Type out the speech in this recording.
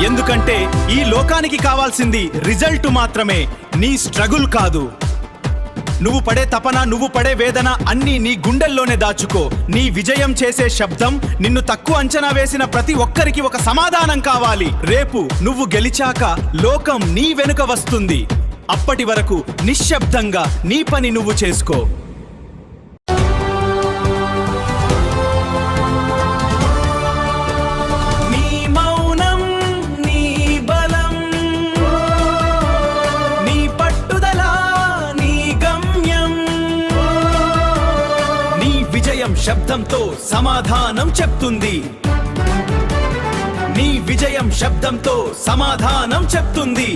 ఎందుకంటే ఈ లోకానికి కావాల్సింది రిజల్ట్ మాత్రమే, నీ స్ట్రగుల్ కాదు. నువ్వు పడే తపన, నువ్వు పడే వేదన అన్నీ నీ గుండెల్లోనే దాచుకో. నీ విజయం చేసే శబ్దం నిన్ను తక్కువ అంచనా వేసిన ప్రతి ఒక్కరికి ఒక సమాధానం కావాలి. రేపు నువ్వు గెలిచాక లోకం నీ వెనుక వస్తుంది. అప్పటి వరకు నిశ్శబ్దంగా నీ పని నువ్వు చేసుకో. శబ్దంతో సమాధానం చెప్తుంది. నీ విజయం శబ్దంతో సమాధానం చెప్తుంది.